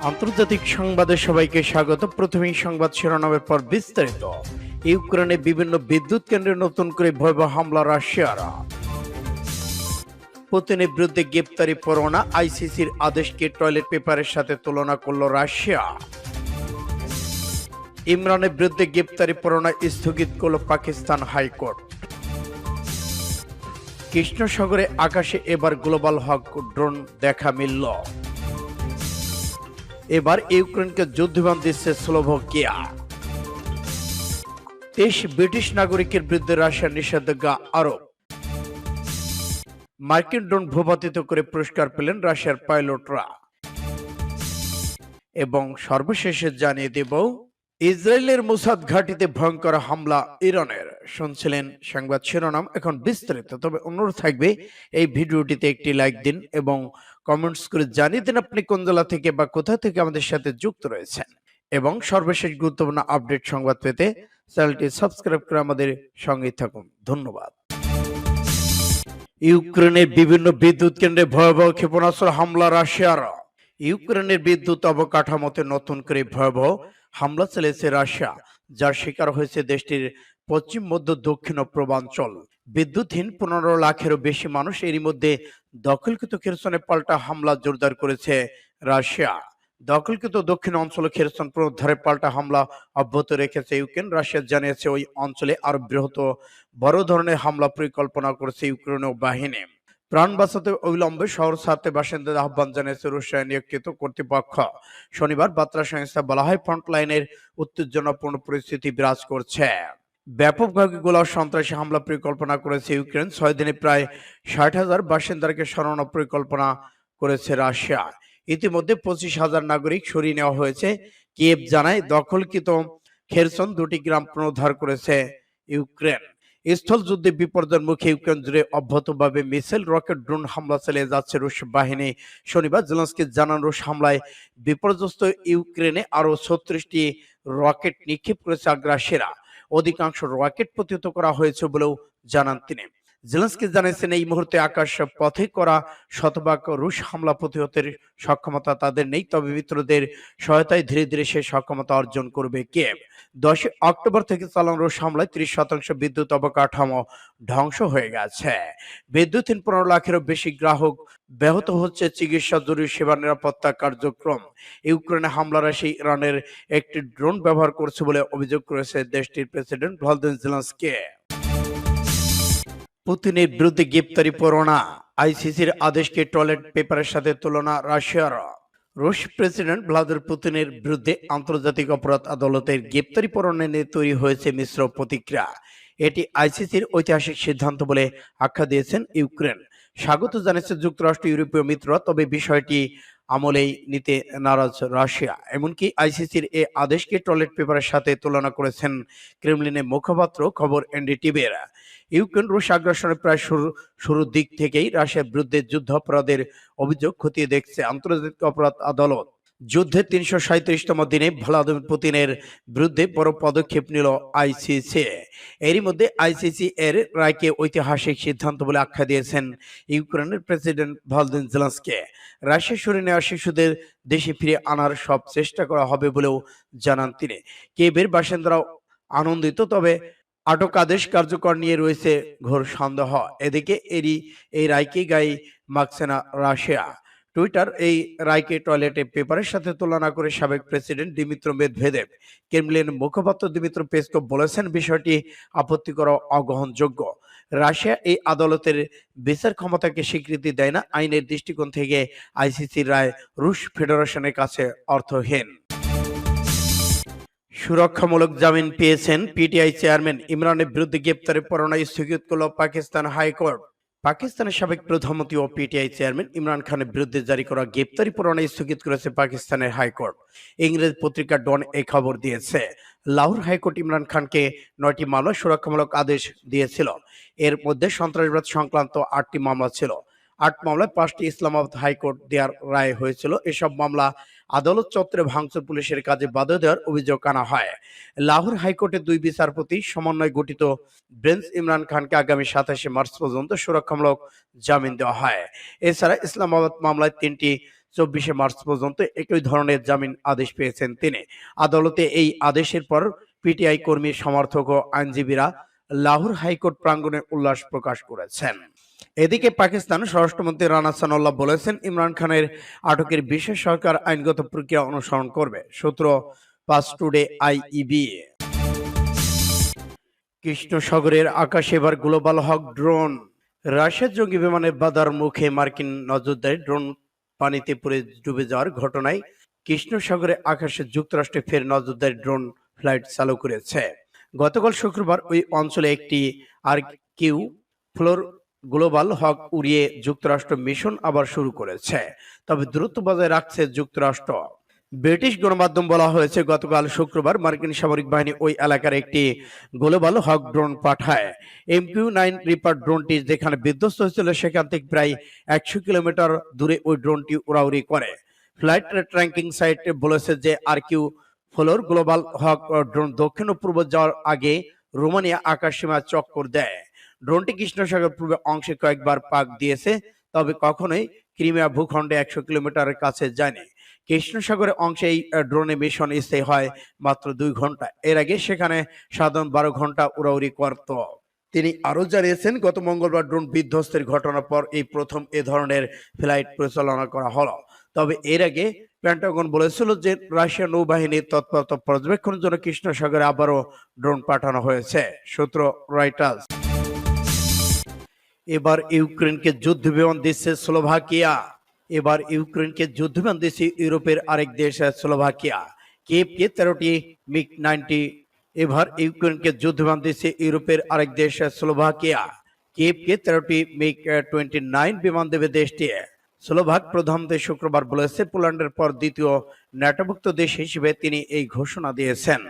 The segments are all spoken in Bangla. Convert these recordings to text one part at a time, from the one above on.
আন্তর্জাতিক সংবাদে সবাইকে স্বাগত। প্রথমেই সংবাদ শিরোনামের পর বিস্তারিত। ইউক্রেনে বিভিন্ন বিদ্যুৎ কেন্দ্রে নতুন করে ভয়াবহ হামলা রাশিয়ার। পুতিনের বিরুদ্ধে গ্রেপ্তারি পরোয়ানা, আইসিসির আদেশকে টয়লেট পেপারের সাথে তুলনা করল রাশিয়া। ইমরানের বিরুদ্ধে গ্রেপ্তারি পরোয়ানা স্থগিত করল পাকিস্তান হাইকোর্ট। কৃষ্ণ সাগরে আকাশে এবার গ্লোবাল হক ড্রোন দেখা মিলল। এবার ইউক্রেনকে যুদ্ধবিমান দিচ্ছে স্লোভাকিয়া। 23 ব্রিটিশ নাগরিকের বিরুদ্ধে রাশিয়ার নিষেধাজ্ঞা আরোপ। মার্কিন ড্রোন ভূপাতিত করে পুরস্কার পেলেন রাশিয়ার পাইলটরা। এবং সর্বশেষে জানিয়ে দেব, ইসরায়েলের মোসাদ ঘাঁটিতে ভয়ঙ্কর হামলা ইরানের। শুনছিলেন সংবাদ শিরোনাম, এখন বিস্তারিত। তবে অনুরোধ থাকবে এই ভিডিওটিতে একটি লাইক দিন এবং কমেন্টস করে জানিয়ে দিন আপনি কোন জেলা থেকে বা কোথা থেকে আমাদের সাথে যুক্ত রয়েছেন। এবং সর্বশেষ গুরুত্বপূর্ণ আপডেট সংবাদ পেতে চ্যানেলটি সাবস্ক্রাইব করে আমাদের সঙ্গেই থাকুন। ধন্যবাদ। ইউক্রেনের বিভিন্ন বিদ্যুৎ কেন্দ্রে ভয়াবহ ক্ষেপণাস্ত্র হামলা রাশিয়ার। ইউক্রেনের বিদ্যুৎ অবকাঠামোতে নতুন করে ভয়াবহ হামলা চালিয়েছে রাশিয়া, যার শিকার হয়েছে দেশটির পশ্চিম মধ্য দক্ষিণ ও পূর্বাঞ্চল। বিদ্যুৎহীন 15 লাখেরও বেশি মানুষ। এরই মধ্যে দখলকৃত খেরসনে পাল্টা হামলা জোরদার করেছে রাশিয়া। দখলকৃত দক্ষিণ অঞ্চল খেরসন পুনরুদ্ধারে পাল্টা হামলা অব্যাহত রেখেছে ইউক্রেন। রাশিয়া জানিয়েছে ওই অঞ্চলে আরো বড় ধরনের হামলা পরিকল্পনা করেছে ইউক্রেনীয় বাহিনী। প্রাণ বাঁচাতে অবিলম্বে শহর ছাড়তে বাসিন্দাদের আহ্বান জানিয়েছে রুশিয়া নিয়োগকৃত কর্তৃপক্ষ। শনিবার বার্তা সংস্থা বলা হয়, ফ্রন্ট লাইনের উত্তেজনাপূর্ণ পরিস্থিতি বিরাজ করছে। ব্যাপকভাবে গোলা সন্ত্রাসী হামলা পরিকল্পনা করেছে ইউক্রেন। 6 দিনে প্রায় 60,000 বাসিন্দাকে সরানোর পরিকল্পনা করেছে রাশিয়া। ইতিমধ্যে 25,000 নাগরিক সরিয়ে নেওয়া হয়েছে। কিয়েভ জানায়, দখলকৃত খেরসন 2টি গ্রাম পুনরুদ্ধার করেছে ইউক্রেন। স্থল যুদ্ধে বিপর্যয়ের মুখে ইউক্রেন জুড়ে অব্যাহতভাবে মিসাইল, রকেট, ড্রোন হামলা চালিয়ে যাচ্ছে রুশ বাহিনী। শনিবার জেলেনস্কি জানান, রুশ হামলায় বিপর্যস্ত ইউক্রেনে আরো 36টি রকেট নিক্ষেপ করেছে আগ্রাসীরা। অধিকাংশ রকেট প্রতিহত করা হয়েছে বলেও জানান তিনি। জেলেনস্কি জানিয়েছেন, এই মুহূর্তে আকাশ পথে করা শতভাগ রুশ হামলা প্রতিহতের সক্ষমতা তাদের নেই, তবে মিত্রদের সহায়তায় ধীরে ধীরে সে সক্ষমতা অর্জন করবে কিয়েভ। 10 অক্টোবর থেকে চালানো রুশ হামলায় 30% বিদ্যুৎ অবকাঠামো ধ্বংস হয়ে গেছে। বিদ্যুৎহীন 15 লাখেরও বেশি গ্রাহক। ব্যাহত হচ্ছে চিকিৎসা, জরুরি সেবা, নিরাপত্তা কার্যক্রম। ইউক্রেনে হামলারা সেই ইরানের একটি ড্রোন ব্যবহার করছে বলে অভিযোগ করেছে দেশটির প্রেসিডেন্ট ভলোদিমির জেলেনস্কি। পুতিনের বিরুদ্ধে গ্রেপ্তারি পরোয়ানা, আইসিসির আদেশকে টয়লেট পেপারের সাথে তুলনা রাশিয়ার। রুশ প্রেসিডেন্ট ভ্লাদিমির পুতিনের বিরুদ্ধে আন্তর্জাতিক অপরাধ আদালতের গ্রেপ্তারি পরোয়ানা নিয়ে তৈরি হয়েছে মিশ্র প্রতিক্রিয়া। এটি আইসিসির ঐতিহাসিক সিদ্ধান্ত বলে আখ্যা দিয়েছেন ইউক্রেন। স্বাগত জানিয়েছে যুক্তরাষ্ট্র, ইউরোপীয় মিত্ররা, তবে বিষয়টি আমলেই নিতে নারাজ রাশিয়া। এমনকি আইসিসির এ আদেশকে টয়লেট পেপারের সাথে তুলনা করেছেন ক্রেমলিনের মুখপাত্র খবর এনডিটিভির। ইউক্রেন রুশ আগ্রাসনের প্রায় শুরুর দিক থেকেই রাশিয়ার বিরুদ্ধে যুদ্ধাপরাধের অভিযোগ খতিয়ে দেখছে আন্তর্জাতিক অপরাধ আদালত। যুদ্ধের 337তম দিনে ভ্লাদিমির পুতিনের বিরুদ্ধে বড় পদক্ষেপ নিল আইসিসি। এরই মধ্যে আইসিসি এর রায়কে ঐতিহাসিক সিদ্ধান্ত বলে আখ্যা দিয়েছেন ইউক্রেনের প্রেসিডেন্ট ভলোদিমির জেলেনস্কি। রাশিয়া সরিয়ে নেওয়া শিশুদের দেশে ফিরে আনার সব চেষ্টা করা হবে বলেও জানান তিনি। কিয়েভের বাসিন্দারাও আনন্দিত, তবে আটক আদেশ কার্যকর নিয়ে রয়েছে ঘোর সন্দেহ। এদিকে এই রায়কে গায়ে মাখছে না রাশিয়া। টুইটার এই রায়কে টয়লেটে পেপারের সাথে তুলনা করে সাবেক প্রেসিডেন্ট দিমিত্র মেদভেদেভ। ক্রেমলিন মুখপাত্র দিমিত্র পেসকভ বলেছেন, বিষয়টি আপত্তিকর ও অগ্রহণযোগ্য। রাশিয়া এই আদালতের বিচার ক্ষমতাকে স্বীকৃতি দেয় না। আইনের দৃষ্টিকোণ থেকে আইসিসির রায় রুশ ফেডারেশনের কাছে অর্থহীন। সুরক্ষামূলক জামিন পেয়েছেন পিটিআই চেয়ারম্যান। ইমরানের বিরুদ্ধে গ্রেপ্তারি পরোয়ানা স্থগিত করল পাকিস্তান হাইকোর্ট। পাকিস্তানের সাবেক প্রধানমন্ত্রী ও পিটিআই চেয়ারম্যান ইমরান খানের বিরুদ্ধে জারি করা গ্রেপ্তারি পরোয়ানা স্থগিত করেছে পাকিস্তানের হাইকোর্ট। ইংরেজ পত্রিকা ডন এই খবর দিয়েছে। লাহোর হাইকোর্ট ইমরান খানকে 9টি মামলা সুরক্ষামূলক আদেশ দিয়েছিল। এর মধ্যে সন্ত্রাসবাদ সংক্রান্ত 8টি মামলা ছিল। 8 মামলায় 5টি ইসলামাবাদ হাইকোর্ট দেওয়ার রায় হয়েছিল। এসব মামলা আদালত চত্বরে ভাঙচুর, পুলিশের কাজে বাধা দেওয়ার অভিযোগ আনা হয়। লাহোর হাইকোর্টের 2 বিচারপতি সমন্বয়ে গঠিত বেঞ্চ ইমরান খানকে আগামী 27 মার্চ পর্যন্ত সুরক্ষামূলক জামিন দেওয়া হয়। এছাড়া ইসলামাবাদ মামলায় 3টি 24 মার্চ পর্যন্ত একই ধরনের জামিন আদেশ পেয়েছেন তিনি। আদালতে এই আদেশের পর পিটিআই কর্মী, সমর্থক ও আইনজীবীরা লাহোর হাইকোর্ট প্রাঙ্গণে উল্লাস প্রকাশ করেছেন। এদিকে পাকিস্তান স্বরাষ্ট্রমন্ত্রী রানা সানাউল্লাহ বলেছেন, ইমরান খানের আটকের বিষয়ে সরকার আইনগত প্রক্রিয়া অনুসরণ করবে। সূত্র পাঁচ টুডে আইইবি। কৃষ্ণ সাগরের আকাশে এবার গ্লোবাল হক ড্রোন। রাশিয়ার জঙ্গি বিমানের বাধার মুখে মার্কিন নজরদারি ড্রোন পানিতে পড়ে ডুবে যাওয়ার ঘটনায় কৃষ্ণ সাগরে আকাশে যুক্তরাষ্ট্রে ফের নজরদারি ড্রোন ফ্লাইট চালু করেছে। গতকাল শুক্রবার ওই অঞ্চলে একটি কিউ ফ্লোর গ্লোবাল হক উড়িয়ে যুক্তরাষ্ট্র মিশন আবার শুরু করেছে, তবে দূরত্ব বজায় রাখছে যুক্তরাষ্ট্র। ব্রিটিশ গণমাধ্যম বলা হয়েছে, গতকাল শুক্রবার মার্কিন সামরিক বাহিনী ওই এলাকার একটি গ্লোবাল হক ড্রোন পাঠায়। MQ-9 রিপার ড্রোনটি যেখানে বিধ্বস্ত হয়েছিল সেখান থেকে প্রায় 100 কিলোমিটার দূরে ওই ড্রোনটি উড়াউড়ি করে। ফ্লাইট ট্র্যাকিং সাইট বলেছে যে কিউ ফ্লোর গ্লোবাল হক ড্রোন দক্ষিণ ও পূর্ব যাওয়ার আগে রোমানিয়া আকাশসীমা চক্কর দেয়। ড্রোনটি কৃষ্ণ সাগর পূর্ব অংশে কয়েকবার পাক দিয়েছে, তবে কখনোই ক্রিমিয়া ভূখণ্ডে 100 কিলোমিটারের কাছে যায়নি। কৃষ্ণ সাগরের অংশে এই ড্রোনে মিশন স্থায়ী হয় মাত্র 2 ঘন্টা। এর আগে সেখানে সাধারণ 12 ঘন্টা উড়াউড়ি করত। তিনি আরো জানিয়েছেন, গত মঙ্গলবার ড্রোন বিধ্বস্তের ঘটনার পর এই প্রথম এ ধরনের ফ্লাইট পরিচালনা করা হলো। তবে এর আগে পেন্টাগন বলেছিল যে রাশিয়া নৌবাহিনীর তৎপরতা পর্যবেক্ষণের জন্য কৃষ্ণ সাগরে আবারও ড্রোন পাঠানো হয়েছে। সূত্র রয়টার্স। এবার ইউক্রেনকে যুদ্ধ বিমান দিচ্ছে স্লোভাকিয়া। এবার ইউক্রেনকে যুদ্ধ বিমান দিচ্ছে ইউরোপের আরেক দেশ স্লোভাকিয়া। কিয়েভকে 13টি MiG-90। এবার ইউক্রেনকে যুদ্ধ বিমান দিচ্ছে ইউরোপের আরেক দেশ স্লোভাকিয়া। কিয়েভকে 13টি MiG-29 বিমান দেবে দেশটি। স্লোভাক প্রধানমন্ত্রী শুক্রবার বলেছে, পোল্যান্ডের পর দ্বিতীয় ন্যাটোভুক্ত দেশ হিসেবে তিনি এই ঘোষণা দিয়েছেন।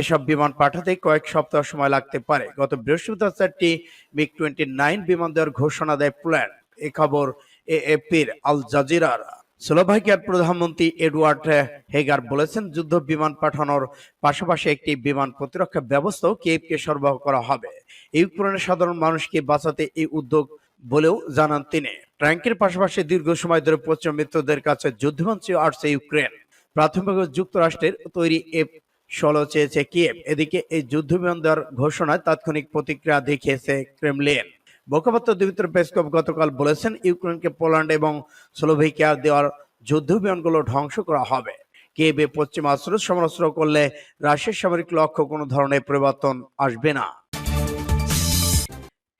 এসব বিমান পাঠাতে কয়েক সপ্তাহ সময় লাগতে পারে। গত বৃহস্পতিবার 4টি MiG-29 বিমান দেওয়ার ঘোষণা দেয় পোল্যান্ড। এ খবর এএফপির আল জাজিরার। স্লোভাকিয়ার প্রধানমন্ত্রী এডওয়ার্ড হেগার বলেছেন, যুদ্ধ বিমান পাঠানোর পাশাপাশি একটি বিমান প্রতিরক্ষা ব্যবস্থাও কিয়েভকে সরবরাহ করা হবে। ইউক্রেনের সাধারণ মানুষকে বাঁচাতে এই উদ্যোগ বলেও জানান তিনি। ট্যাঙ্কের পাশাপাশি দীর্ঘ সময় ধরে পশ্চিম মিত্রদের কাছে যুদ্ধবিমান চেয়ে আসছে ইউক্রেন। প্রাথমিকভাবে যুক্তরাষ্ট্রের তৈরি F-16 চেয়েছে কিয়েভ। এদিকে এই যুদ্ধবিমান দেওয়ার ঘোষণায় তাৎক্ষণিক প্রতিক্রিয়া দেখিয়েছে ক্রেমলিন। মুখপাত্র দিমিত্রি পেসকভ গতকাল বলেছেন, ইউক্রেনকে পোল্যান্ড এবং স্লোভাকিয়া দেওয়ার যুদ্ধবিমানগুলো ধ্বংস করা হবে। কিয়েভে পশ্চিমা অস্ত্র সমরাস্ত্র করলে রাশিয়ার সামরিক লক্ষ্য কোনো ধরনের পরিবর্তন আসবে না।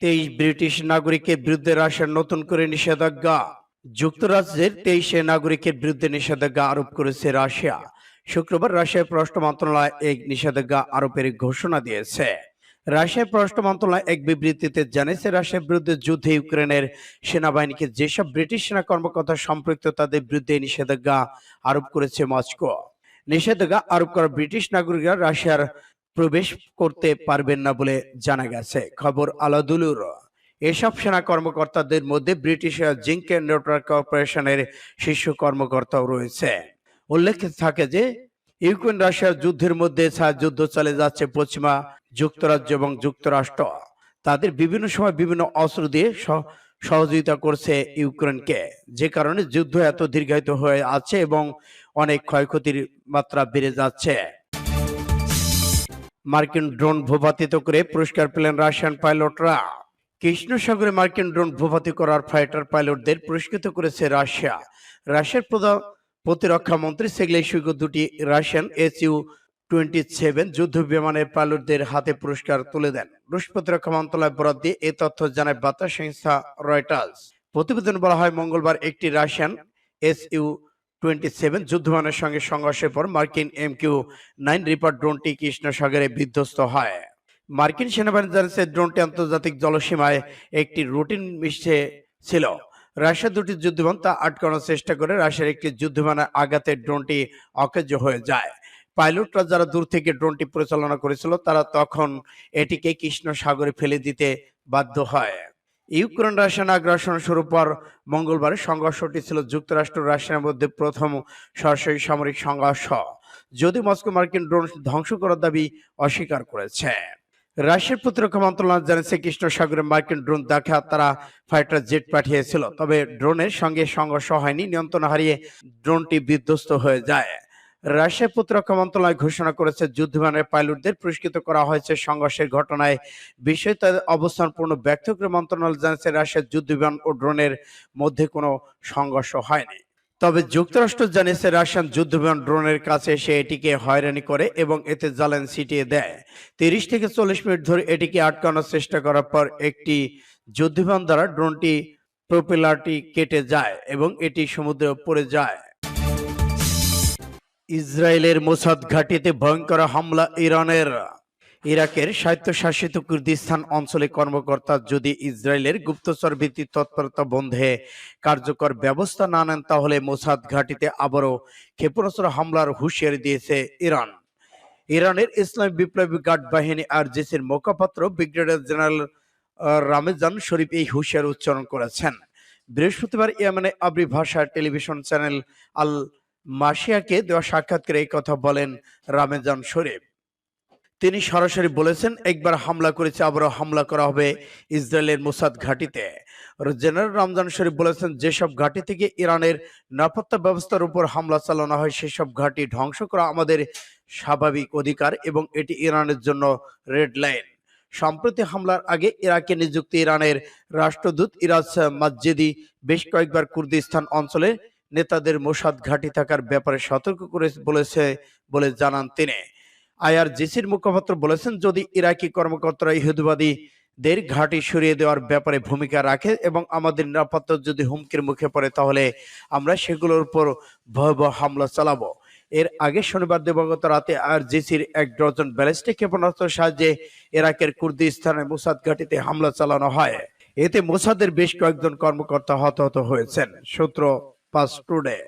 23 ব্রিটিশ নাগরিকের বিরুদ্ধে রাশিয়ার নতুন করে নিষেধাজ্ঞা। যুক্তরাজ্যের 23 নাগরিকের বিরুদ্ধে নিষেধাজ্ঞা আরোপ করেছে রাশিয়া। শুক্রবার রাশিয়ার পররাষ্ট্র মন্ত্রণালয় এই নিষেধাজ্ঞা আরোপের ঘোষণা দিয়েছে। রাশিয়ার পররাষ্ট্র মন্ত্রণালয় এক বিবৃতিতে জানিয়েছে, রাশিয়ার বিরুদ্ধে যুদ্ধে ইউক্রেনের সেনাবাহিনীকে যেসব ব্রিটিশ সেনা কর্মকর্তা সম্পৃক্ত তাদের বিরুদ্ধে নিষেধাজ্ঞা আরোপ করেছে মস্কো। নিষেধাজ্ঞা আরোপ করা ব্রিটিশ নাগরিকরা রাশিয়ার প্রবেশ করতে পারবেন না বলে জানা গেছে। খবর আলাদুলুর। এসব সেনা কর্মকর্তাদের মধ্যে ব্রিটিশ জিঙ্ক নেটওয়ার্ক কর্পোরেশনের শীর্ষ কর্মকর্তাও রয়েছে। উল্লেখ থাকে যে ইউক্রেন রাশিয়ার যুদ্ধের মধ্যে যুদ্ধ চালিয়ে যাচ্ছে পশ্চিমা যুক্তরাজ্য এবং যুক্তরাষ্ট্র তাদের বিভিন্ন সময় বিভিন্ন অস্ত্র দিয়ে সহযোগিতা করছে ইউক্রেনকে, যে কারণে যুদ্ধ এত দীর্ঘায়িত হয়ে আছে এবং অনেক ক্ষয়ক্ষতির মাত্রা বেড়ে যাচ্ছে। মার্কিন ড্রোন ভূপাতিত করে পুরস্কার পেলেন রাশিয়ান পাইলটরা। কৃষ্ণ সাগরে মার্কিন ড্রোন ভূপাতি করার ফাইটার পাইলটদের পুরস্কৃত করেছে রাশিয়া। রাশিয়ার প্রতিরক্ষা মন্ত্রী সের্গেই শুইগু দুটি রাশিয়ান Su-27 যুদ্ধ বিমানের পাইলটদের হাতে পুরস্কার তুলে দেন। রুশ প্রতিরক্ষা মন্ত্রণালয় বরাত দিয়ে এই তথ্য জানায় বার্তা সংস্থা রয়টার্স। প্রতিবেদন বলা হয়, মঙ্গলবার একটি রাশিয়ান Su-27 যুদ্ধবিমানের সঙ্গে সংঘর্ষের পর মার্কিন MQ-9 রিপার ড্রোনটি কৃষ্ণ সাগরে বিধ্বস্ত হয়। মার্কিন সেনাবাহিনী জানিয়েছে, ড্রোনটি আন্তর্জাতিক জলসীমায় একটি রুটিন মিশে ছিল। রাশিয়ার দুটি যুদ্ধবিমান তা আটকানোর চেষ্টা করে রাশিয়ার একটি যুদ্ধবিমানের আঘাতে ড্রোনটি অকেজ হয়ে যায়। পাইলটরা যারা দূর থেকে ড্রোনটি পরিচালনা করেছিল তারা তখন এটিকে কৃষ্ণ সাগরে ফেলে দিতে বাধ্য হয়। ইউক্রেন রাশিয়ান আগ্রাসন শুরুর পর মঙ্গলবার সংঘর্ষটি ছিল যুক্তরাষ্ট্র রাশিয়ার মধ্যে প্রথম সরাসরি সামরিক সংঘর্ষ, যদি মস্কো মার্কিন ড্রোন ধ্বংস করার দাবি অস্বীকার করেছে। রাশিয়ার প্রতিরক্ষা মন্ত্রণালয় জানিয়েছে কৃষ্ণ সাগরে মার্কিন ড্রোন দেখা তারা ফাইটার জেট পাঠিয়েছিল, তবে ড্রোনের সঙ্গে সংঘর্ষ হয়নি, নিয়ন্ত্রণ হারিয়ে ড্রোনটি বিধ্বস্ত হয়ে যায়। রাশিয়ার প্রতিরক্ষা মন্ত্রণালয় ঘোষণা করেছে যুদ্ধবিমানের পাইলটদের পুরস্কৃত করা হয়েছে সংঘর্ষের ঘটনায় বিষয়ে তাদের অবস্থান পূর্ণ ব্যক্ত করে মন্ত্রণালয় জানিয়েছে রাশিয়ার যুদ্ধবিমান ও ড্রোনের মধ্যে কোনো সংঘর্ষ হয়নি। তবে যুক্তরাষ্ট্র জানিয়েছে রাশিয়ান যুদ্ধবিমান ড্রোনের কাছে এসে এটিকে হয়রানি করে এবং এতে জ্বালানি ছিটিয়ে দেয়। 30 থেকে 40 মিনিট ধরে এটিকে আটকানোর চেষ্টা করার পর একটি যুদ্ধবিমান দ্বারা ড্রোনটি প্রপেলারটি কেটে যায় এবং এটি সমুদ্রে পড়ে যায়। ইসরায়েলের মোসাদ ঘাঁটিতে ভয়ঙ্কর হামলা ইরানের। ইরাকের স্বায়ত্তশাসিত কুর্দিস্তান অঞ্চলে কর্মকর্তা যদি ইসরায়েলের গুপ্তচর ভিত্তিক তৎপরতা বন্ধে কার্যকর ব্যবস্থা না নেন তাহলে মোসাদ ঘাঁটিতে আবারও ক্ষেপণাস্ত্র হামলার হুঁশিয়ারি দিয়েছে ইরান। ইরানের ইসলামী বিপ্লবী গার্ড বাহিনী আরজিসির মুখপাত্র ব্রিগেডিয়ার জেনারেল রামেজান শরীফ এই হুঁশিয়ারি উচ্চারণ করেছেন। বৃহস্পতিবার ইয়েমেনে আবরি ভাষার টেলিভিশন চ্যানেল আল মাসিয়াকে দেওয়া সাক্ষাৎকারে এই কথা বলেন রামেজান শরীফ। তিনি সরাসরি বলেছেন, একবার হামলা করেছে, আবারও হামলা করা হবে ইসরায়েলের মোসাদ ঘাঁটিতে। জেনারেল রামজান শরীফ বলেছেন, যেসব ঘাঁটি থেকে ইরানের নিরাপত্তা ব্যবস্থার উপর হামলা চালানো হয় সেসব ঘাঁটি ধ্বংস করা আমাদের স্বাভাবিক অধিকার এবং এটি ইরানের জন্য রেড লাইন। সম্প্রতি হামলার আগে ইরাকে নিযুক্ত ইরানের রাষ্ট্রদূত ইরাজ মাসজেদি বেশ কয়েকবার কুর্দিস্তান অঞ্চলে নেতাদের মোসাদ ঘাঁটি থাকার ব্যাপারে সতর্ক করে বলেছে বলে জানান তিনি। আইআরজিসির মুখপাত্র বলেছেন, যদি ইরাকি কর্মকর্তারা ইহুদিবাদীদের ঘাঁটি সরিয়ে দেওয়ার ব্যাপারে ভূমিকা রাখে এবং আমাদের নিরাপত্তা যদি হুমকির মুখে পড়ে তাহলে আমরা সেগুলোর উপর ভয়াবহ হামলা চালাবো। এর আগে শনিবার দিবাগত রাতে আইআরজিসির 1 ডজন ব্যালিস্টিক ক্ষেপণাস্ত্রের সাহায্যে ইরাকের কুর্দিস্তানের মোসাদ ঘাঁটিতে হামলা চালানো হয়। এতে মোসাদের বেশ কয়েকজন কর্মকর্তা হতাহত হয়েছেন। সূত্র পাস টুডে।